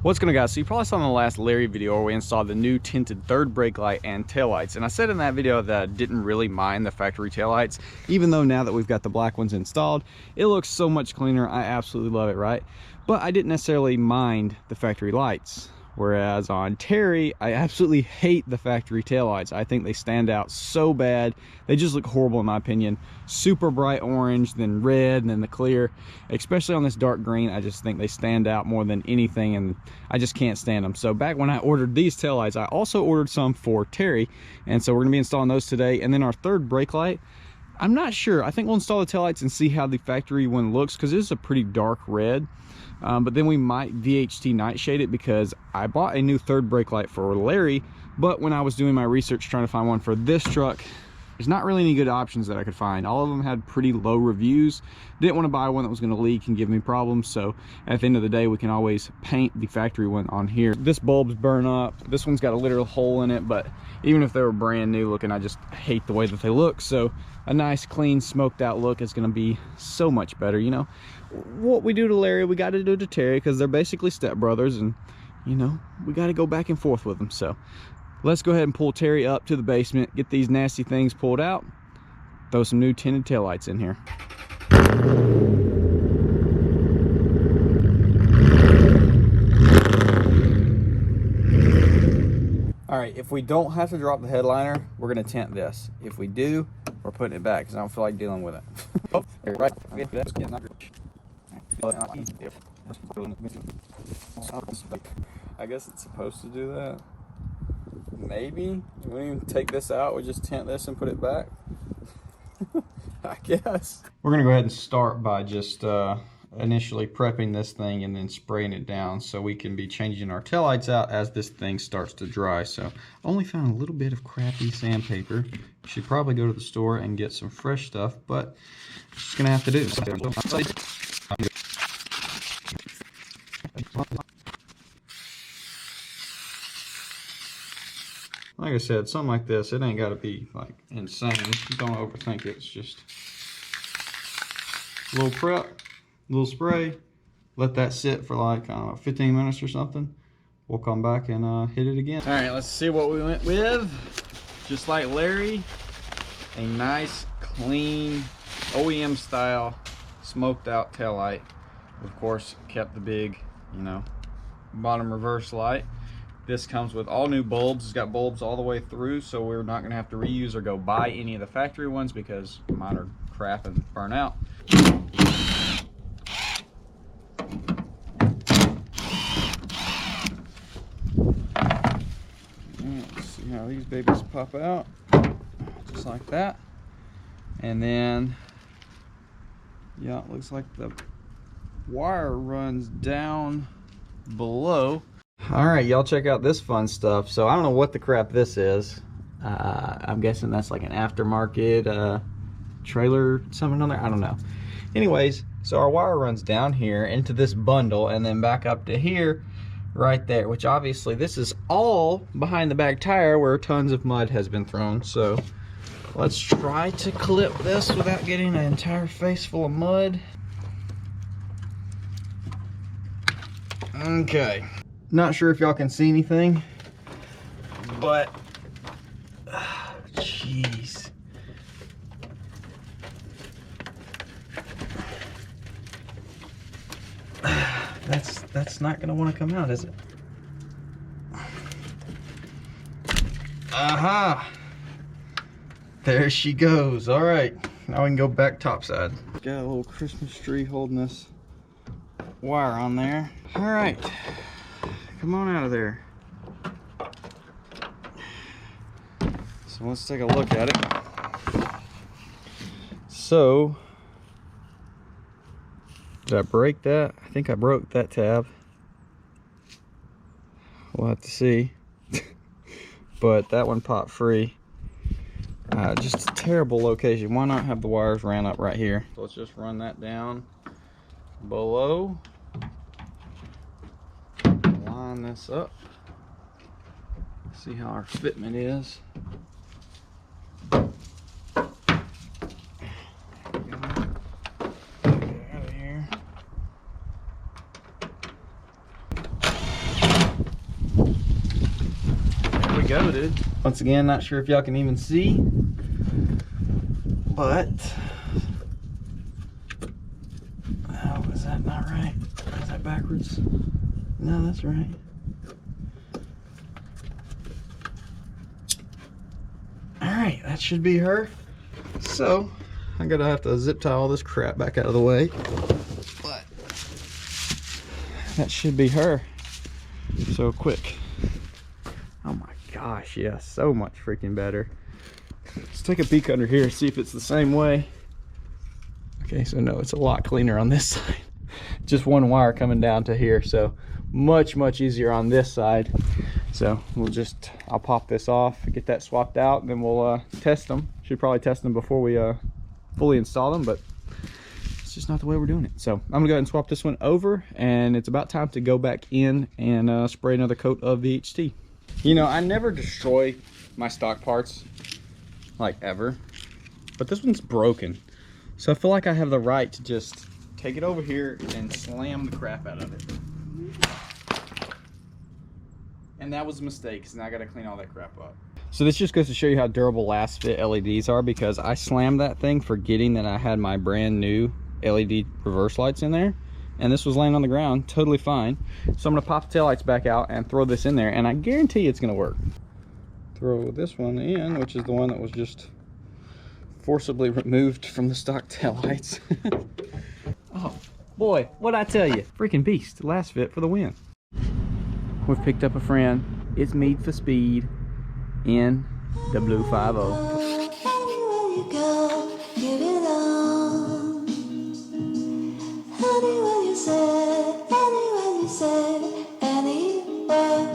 What's going on, guys? So you probably saw in the last Larry video where we installed the new tinted third brake light and taillights, and I said in that video that I didn't really mind the factory taillights, even though now that we've got the black ones installed, it looks so much cleaner. I absolutely love it, right? But I didn't necessarily mind the factory lights. Whereas on Terry, I absolutely hate the factory taillights. I think they stand out so bad. They just look horrible in my opinion. Super bright orange, then red, and then the clear. Especially on this dark green, I just think they stand out more than anything, and I just can't stand them. So back when I ordered these taillights, I also ordered some for Terry, and so we're gonna be installing those today. And then our third brake light, I'm not sure. I think we'll install the taillights and see how the factory one looks, because this is a pretty dark red. But then we might VHT nightshade it, because I bought a new third brake light for Larry, but when I was doing my research trying to find one for this truck, there's not really any good options that I could find. All of them had pretty low reviews. Didn't want to buy one that was going to leak and give me problems, so at the end of the day we can always paint the factory one on here. This bulb's burn up. This one's got a literal hole in it, but even if they were brand new looking, I just hate the way that they look. So a nice clean smoked out look is going to be so much better. You know, what we do to Larry, we got to do to Terry, because they're basically stepbrothers, and you know, we got to go back and forth with them. So let's go ahead and pull Terry up to the basement, get these nasty things pulled out, throw some new tinted taillights in here. All right, if we don't have to drop the headliner, we're gonna tint this. If we do, we're putting it back because I don't feel like dealing with it. I guess it's supposed to do that. Maybe we don't even take this out, we just tint this and put it back. I guess we're gonna go ahead and start by just initially prepping this thing and then spraying it down, so we can be changing our taillights out as this thing starts to dry. So I only found a little bit of crappy sandpaper. Should probably go to the store and get some fresh stuff, but just gonna have to do. Like I said, something like this, it ain't got to be like insane. Don't overthink it. It's just a little prep, a little spray. Let that sit for like, I don't know, 15 minutes or something. We'll come back and hit it again. All right, let's see what we went with. Just like Larry, a nice, clean, OEM style, smoked out taillight. Of course, kept the big, you know, bottom reverse light. This comes with all new bulbs. It's got bulbs all the way through, so we're not gonna have to reuse or go buy any of the factory ones because mine are crap and burn out. Let's see how these babies pop out, just like that. And then, yeah, it looks like the wire runs down below. All right, y'all, check out this fun stuff. So I don't know what the crap this is. I'm guessing that's like an aftermarket trailer, something on there. I don't know. Anyways, so our wire runs down here into this bundle and then back up to here, right there, which obviously this is all behind the back tire where tons of mud has been thrown. So let's try to clip this without getting an entire face full of mud. Okay. Not sure if y'all can see anything, but jeez. That's not gonna want to come out, is it? Aha! There she goes. All right, now we can go back topside. Got a little Christmas tree holding this wire on there. All right. Come on out of there. So let's take a look at it. So, did I break that? I think I broke that tab. We'll have to see. But that one popped free. Just a terrible location. Why not have the wires ran up right here? So let's just run that down below. Line this up, see how our fitment is. Get out of here. go, dude. Once again, not sure if y'all can even see, but oh, is that not right? Is that backwards? No, that's right. All right, that should be her. So I'm gonna have to zip tie all this crap back out of the way, but that should be her. So quick. Oh my gosh, yeah, so much freaking better. Let's take a peek under here, see if it's the same way. Okay, so no, it's a lot cleaner on this side. Just one wire coming down to here, so much easier on this side. So I'll pop this off, get that swapped out, and then we'll test them. Should probably test them before we fully install them, but it's just not the way we're doing it. So I'm gonna go ahead and swap this one over, and it's about time to go back in and spray another coat of VHT. You know, I never destroy my stock parts, like ever, but this one's broken. So I feel like I have the right to just take it over here and slam the crap out of it. And that was a mistake, so now I gotta clean all that crap up. So this just goes to show you how durable last fit LEDs are, because I slammed that thing forgetting that I had my brand new LED reverse lights in there, and this was laying on the ground totally fine. So I'm gonna pop the taillights back out and throw this in there, and I guarantee it's gonna work. Throw this one in, which is the one that was just forcibly removed from the stock taillights. Oh boy, what'd I tell you? Freaking beast, last fit for the win. We've picked up a friend. It's Mead for Speed in the Blue 50. Anywhere you go, give it on. Anywhere you say, anywhere.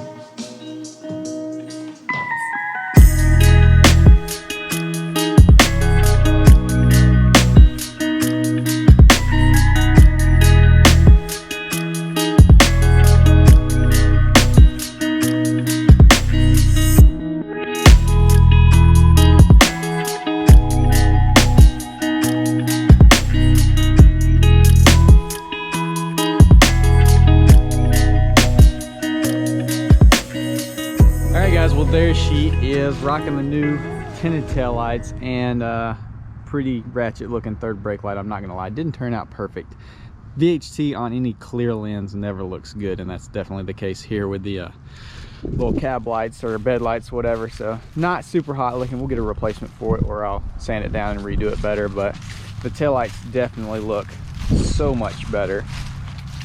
Well, there she is, rocking the new tinted tail lights and pretty ratchet looking third brake light. I'm not gonna lie, it didn't turn out perfect. VHT on any clear lens never looks good, and that's definitely the case here with the little cab lights or bed lights, whatever. So not super hot looking. We'll get a replacement for it, or I'll sand it down and redo it better, but the tail lights definitely look so much better.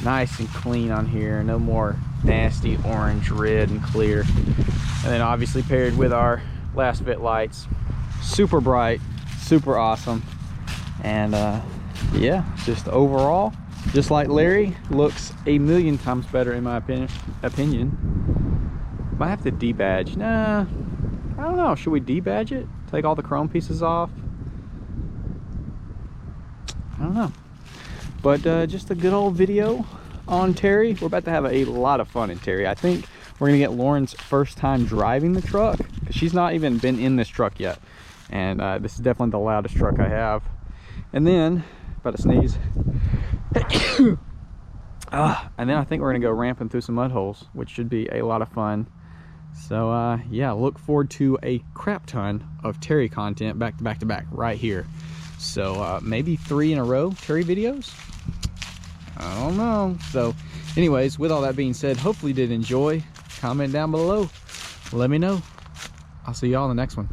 Nice and clean on here, no more nasty orange, red, and clear. And then obviously paired with our last fit lights, super bright, super awesome. And yeah, just overall, just like Larry, looks a million times better in my opinion. Might have to debadge. Nah, I don't know. Should we debadge it? Take all the chrome pieces off? I don't know. But just a good old video on Terry. We're about to have a lot of fun in Terry. I think we're gonna get Lauren's first time driving the truck, because she's not even been in this truck yet. And this is definitely the loudest truck I have. And then, about to sneeze. And then I think we're gonna go ramping through some mud holes, which should be a lot of fun. So yeah, look forward to a crap ton of Terry content back to back right here. So maybe 3 in a row Terry videos, I don't know. So anyways, with all that being said, hopefully you did enjoy. Comment down below, let me know. I'll see y'all in the next one.